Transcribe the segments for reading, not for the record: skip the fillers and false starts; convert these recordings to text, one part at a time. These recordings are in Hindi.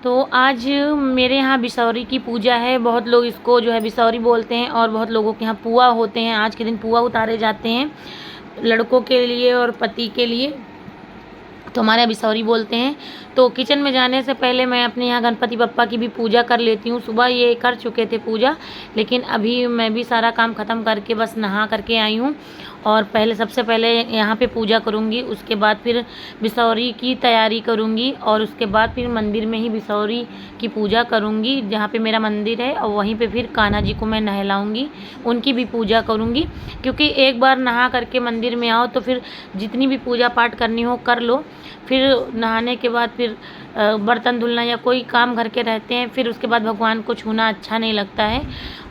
तो आज मेरे यहाँ बिसौरी की पूजा है। बहुत लोग इसको जो है बिसौरी बोलते हैं और बहुत लोगों के यहाँ पुआ होते हैं। आज के दिन पुआ उतारे जाते हैं लड़कों के लिए और पति के लिए, तो हमारे यहाँ बिसौरी बोलते हैं। तो किचन में जाने से पहले मैं अपने यहाँ गणपति बप्पा की भी पूजा कर लेती हूँ। सुबह ये कर चुके थे पूजा, लेकिन अभी मैं भी सारा काम ख़त्म करके बस नहा करके आई हूँ। और सबसे पहले यहाँ पे पूजा करूँगी, उसके बाद फिर बिसौरी की तैयारी करूँगी और उसके बाद फिर मंदिर में ही बिसौरी की पूजा करूँगी जहाँ पे मेरा मंदिर है। और वहीं पे फिर कान्हा जी को मैं नहलाऊँगी, उनकी भी पूजा करूँगी। क्योंकि एक बार नहा करके मंदिर में आओ तो फिर जितनी भी पूजा पाठ करनी हो कर लो। फिर नहाने के बाद फिर बर्तन धुलना या कोई काम घर के रहते हैं, फिर उसके बाद भगवान को छूना अच्छा नहीं लगता है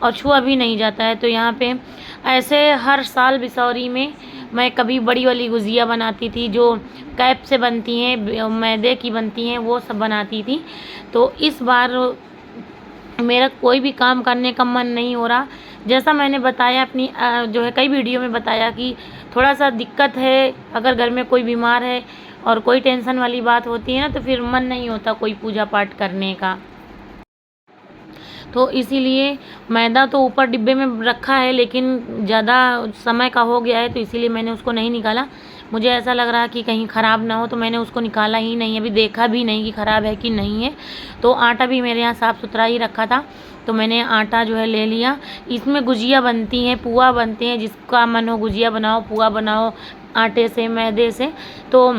और छुआ भी नहीं जाता है। तो यहाँ पे ऐसे हर साल बिसौरी में मैं कभी बड़ी वाली गुजिया बनाती थी जो कैप से बनती हैं, मैदे की बनती हैं, वो सब बनाती थी। तो इस बार मेरा कोई भी काम करने का मन नहीं हो रहा। जैसा मैंने बताया अपनी जो है कई वीडियो में बताया कि थोड़ा सा दिक्कत है, अगर घर में कोई बीमार है और कोई टेंशन वाली बात होती है ना, तो फिर मन नहीं होता कोई पूजा पाठ करने का। तो इसीलिए मैदा तो ऊपर डिब्बे में रखा है, लेकिन ज़्यादा समय का हो गया है तो इसीलिए मैंने उसको नहीं निकाला। मुझे ऐसा लग रहा कि कहीं ख़राब ना हो, तो मैंने उसको निकाला ही नहीं, अभी देखा भी नहीं कि ख़राब है कि नहीं है। तो आटा भी मेरे यहाँ साफ़ सुथरा ही रखा था, तो मैंने आटा जो है ले लिया। इसमें गुजिया बनती हैं, पुआ बनते हैं, जिसका मन हो गुजिया बनाओ, पुआ बनाओ आटे से, मैदे से। तो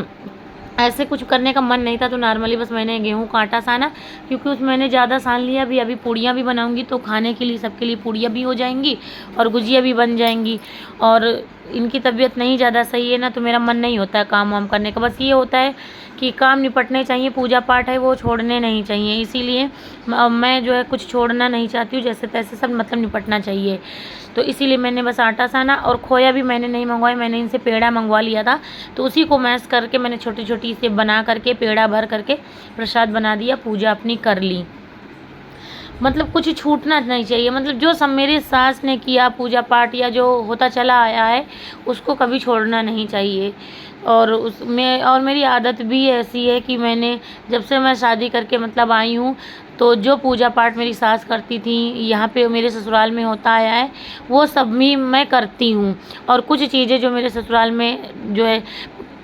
ऐसे कुछ करने का मन नहीं था, तो नॉर्मली बस मैंने गेहूं का आटा साना, क्योंकि उसमें मैंने ज़्यादा सान लिया। अभी पूड़ियाँ भी बनाऊंगी तो खाने के लिए सबके लिए पूड़ियाँ भी हो जाएंगी और गुजिया भी बन जाएंगी। और इनकी तबीयत नहीं ज़्यादा सही है ना, तो मेरा मन नहीं होता है काम वाम करने का। बस ये होता है कि काम निपटने चाहिए, पूजा पाठ है वो छोड़ने नहीं चाहिए। इसीलिए मैं जो है कुछ छोड़ना नहीं चाहती हूँ, जैसे तैसे सब मतलब निपटना चाहिए। तो इसीलिए मैंने बस आटा साना, और खोया भी मैंने नहीं मंगवाया, मैंने इनसे पेड़ा मंगवा लिया था। तो उसी को मैश करके मैंने छोटी छोटी से बना करके पेड़ा भर करके प्रसाद बना दिया, पूजा अपनी कर ली। मतलब कुछ छूटना नहीं चाहिए, मतलब जो सब मेरी सास ने किया पूजा पाठ या जो होता चला आया है उसको कभी छोड़ना नहीं चाहिए। और उसमें और मेरी आदत भी ऐसी है कि मैंने जब से मैं शादी करके मतलब आई हूँ, तो जो पूजा पाठ मेरी सास करती थी यहाँ पे मेरे ससुराल में होता आया है, वो सब भी मैं करती हूँ। और कुछ चीज़ें जो मेरे ससुराल में जो है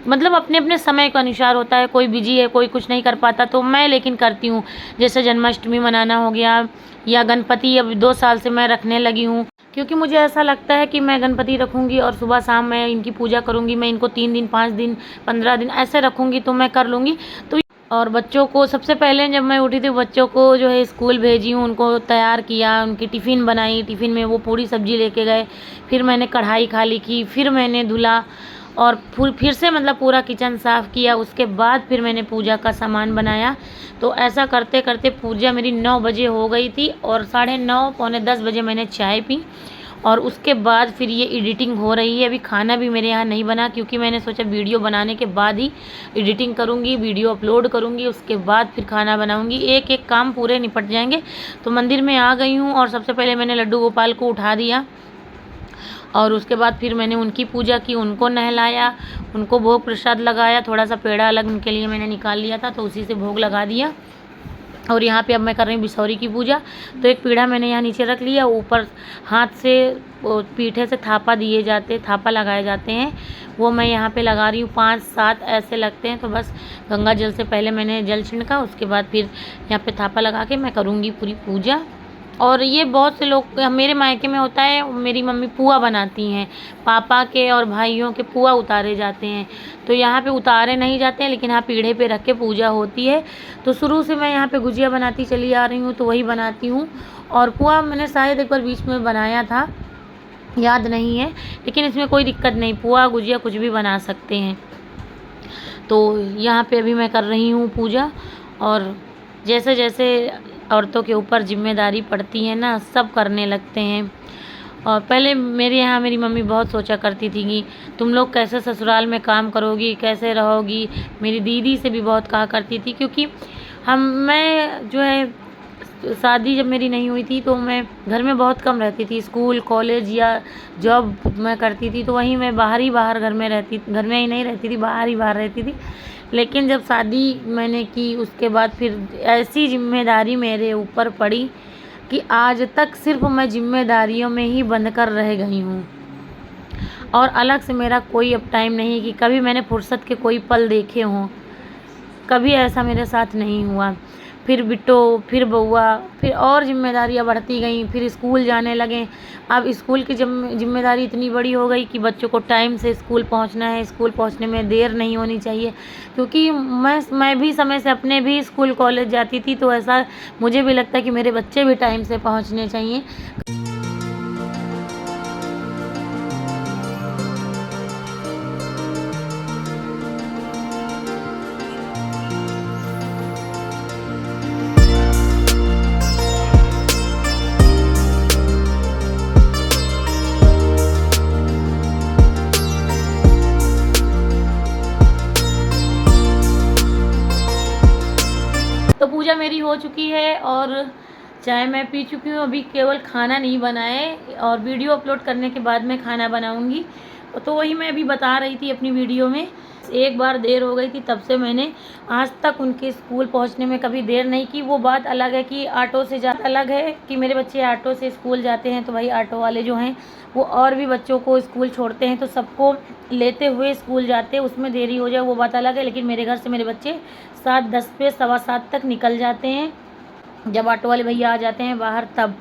मतलब अपने अपने समय के अनुसार होता है, कोई बिजी है, कोई कुछ नहीं कर पाता, तो मैं लेकिन करती हूँ। जैसे जन्माष्टमी मनाना हो गया, या गणपति अब 2 साल से मैं रखने लगी हूँ, क्योंकि मुझे ऐसा लगता है कि मैं गणपति रखूँगी और सुबह शाम मैं इनकी पूजा करूँगी। मैं इनको 3 दिन 5 दिन 15 दिन ऐसे रखूँगी, तो मैं कर लूँगी। तो और बच्चों को सबसे पहले जब मैं उठी थी, बच्चों को जो है स्कूल भेजी हूँ, उनको तैयार किया, उनकी टिफ़िन बनाई, टिफ़िन में वो पूरी सब्जी लेके गए। फिर मैंने कढ़ाई खाली की, फिर मैंने धुला और फिर से मतलब पूरा किचन साफ़ किया। उसके बाद फिर मैंने पूजा का सामान बनाया। तो ऐसा करते करते पूजा मेरी 9 बजे हो गई थी, और 9:30 पौने 10 बजे मैंने चाय पी। और उसके बाद फिर ये एडिटिंग हो रही है। अभी खाना भी मेरे यहाँ नहीं बना, क्योंकि मैंने सोचा वीडियो बनाने के बाद ही एडिटिंग करूँगी, वीडियो अपलोड करूँगी, उसके बाद फिर खाना बनाऊँगी। एक एक काम पूरे निपट जाएंगे। तो मंदिर में आ गई हूँ, और सबसे पहले मैंने लड्डू गोपाल को उठा दिया, और उसके बाद फिर मैंने उनकी पूजा की, उनको नहलाया, उनको भोग प्रसाद लगाया। थोड़ा सा पेड़ा अलग उनके लिए मैंने निकाल लिया था, तो उसी से भोग लगा दिया। और यहाँ पे अब मैं कर रही हूँ बिसौरी की पूजा। तो एक पीढ़ा मैंने यहाँ नीचे रख लिया, ऊपर हाथ से पीठे से थापा दिए जाते, थापा लगाए जाते हैं, वो मैं यहाँ पे लगा रही हूँ। 5-7 ऐसे लगते हैं। तो बस गंगा जल से पहले मैंने जल छिड़का, उसके बाद फिर यहाँ पे थापा लगा के मैं करूँगी पूरी पूजा। और ये बहुत से लोग मेरे मायके में होता है, मेरी मम्मी पुआ बनाती हैं, पापा के और भाइयों के पुआ उतारे जाते हैं। तो यहाँ पे उतारे नहीं जाते हैं, लेकिन हाँ पीढ़े पे रख के पूजा होती है। तो शुरू से मैं यहाँ पे गुजिया बनाती चली आ रही हूँ, तो वही बनाती हूँ। और पुआ मैंने शायद एक बार बीच में बनाया था, याद नहीं है, लेकिन इसमें कोई दिक्कत नहीं, पुआ गुजिया कुछ भी बना सकते हैं। तो यहाँ पे अभी मैं कर रही हूँ पूजा। और जैसे जैसे औरतों के ऊपर जिम्मेदारी पड़ती है ना, सब करने लगते हैं। और पहले मेरे यहाँ मेरी मम्मी बहुत सोचा करती थी कि तुम लोग कैसे ससुराल में काम करोगी, कैसे रहोगी। मेरी दीदी से भी बहुत कहा करती थी, क्योंकि मैं जो है शादी जब मेरी नहीं हुई थी, तो मैं घर में बहुत कम रहती थी। स्कूल कॉलेज या जॉब मैं करती थी, तो वहीं मैं बाहर ही बाहर घर में ही नहीं रहती थी, बाहर ही बाहर रहती थी। लेकिन जब शादी मैंने की उसके बाद फिर ऐसी जिम्मेदारी मेरे ऊपर पड़ी कि आज तक सिर्फ मैं जिम्मेदारियों में ही बंद कर रह गई हूँ और अलग से मेरा कोई अब टाइम नहीं कि कभी मैंने फुर्सत के कोई पल देखे हों। कभी ऐसा मेरे साथ नहीं हुआ। फिर बिट्टो, फिर बउआ, फिर और जिम्मेदारियाँ बढ़ती गईं, फिर स्कूल जाने लगे। अब स्कूल की जिम्मेदारी इतनी बड़ी हो गई कि बच्चों को टाइम से स्कूल पहुंचना है, स्कूल पहुंचने में देर नहीं होनी चाहिए, क्योंकि मैं भी समय से अपने भी स्कूल कॉलेज जाती थी, तो ऐसा मुझे भी लगता है कि मेरे बच्चे भी टाइम से पहुँचने चाहिए। तो पूजा मेरी हो चुकी है और चाय मैं पी चुकी हूँ। अभी केवल खाना नहीं बनाए और वीडियो अपलोड करने के बाद मैं खाना बनाऊँगी। तो वही मैं अभी बता रही थी अपनी वीडियो में। एक बार देर हो गई थी, तब से मैंने आज तक उनके स्कूल पहुंचने में कभी देर नहीं की। वो बात अलग है कि ऑटो से जाता अलग है कि मेरे बच्चे ऑटो से स्कूल जाते हैं, तो भाई ऑटो वाले जो हैं वो और भी बच्चों को स्कूल छोड़ते हैं, तो सबको लेते हुए स्कूल जाते हैं, उसमें देरी हो जाए वो बात अलग है। लेकिन मेरे घर से मेरे बच्चे 7:10 पे 7:15 तक निकल जाते हैं, जब ऑटो वाले भैया आ जाते हैं बाहर तब।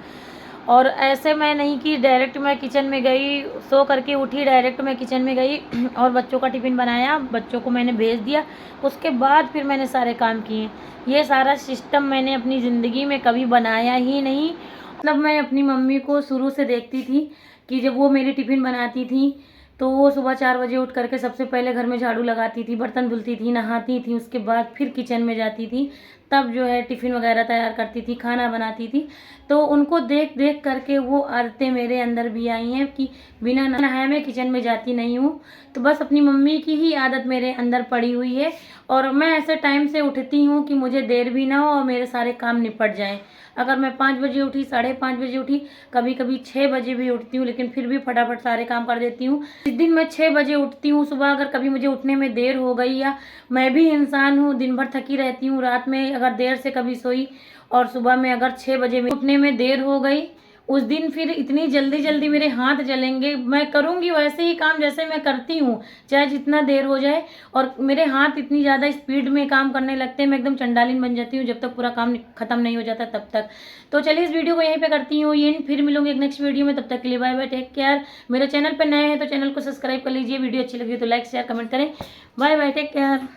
और ऐसे मैं नहीं कि डायरेक्ट मैं किचन में गई, सो करके उठी, डायरेक्ट मैं किचन में गई और बच्चों का टिफ़िन बनाया, बच्चों को मैंने भेज दिया, उसके बाद फिर मैंने सारे काम किए। ये सारा सिस्टम मैंने अपनी ज़िंदगी में कभी बनाया ही नहीं। मतलब मैं अपनी मम्मी को शुरू से देखती थी कि जब वो मेरी टिफ़िन बनाती थी तो वो सुबह 4 बजे उठ करके सबसे पहले घर में झाड़ू लगाती थी, बर्तन धुलती थी, नहाती थी, उसके बाद फिर किचन में जाती थी, तब जो है टिफ़िन वगैरह तैयार करती थी, खाना बनाती थी। तो उनको देख देख करके वो आदतें मेरे अंदर भी आई हैं कि बिना नहाए मैं किचन में जाती नहीं हूँ। तो बस अपनी मम्मी की ही आदत मेरे अंदर पड़ी हुई है और मैं ऐसे टाइम से उठती हूँ कि मुझे देर भी ना हो और मेरे सारे काम निपट जाएँ। अगर मैं 5 बजे उठी, 5:30 बजे उठी, कभी कभी 6 बजे भी उठती हूँ, लेकिन फिर भी फटाफट सारे काम कर देती हूँ। इस दिन मैं 6 बजे उठती हूँ सुबह। अगर कभी मुझे उठने में देर हो गई, या मैं भी इंसान हूँ, दिन भर थकी रहती हूँ, रात में अगर देर से कभी सोई और सुबह में अगर 6 बजे में उठने में देर हो गई, उस दिन फिर इतनी जल्दी जल्दी मेरे हाथ जलेंगे। मैं करूँगी वैसे ही काम जैसे मैं करती हूँ, चाहे जितना देर हो जाए, और मेरे हाथ इतनी ज़्यादा स्पीड में काम करने लगते हैं, मैं एकदम चंडालिन बन जाती हूँ जब तक पूरा काम खत्म नहीं हो जाता तब तक। तो चलिए इस वीडियो को यहीं पे करती हूँ ये, फिर मिलूंगी एक नेक्स्ट वीडियो में। तब तक के लिए बाय बाय, टेक केयर। मेरे चैनल पर नए हैं तो चैनल को सब्सक्राइब कर लीजिए, वीडियो अच्छी लगी तो लाइक शेयर कमेंट करें। Bye bye, take care.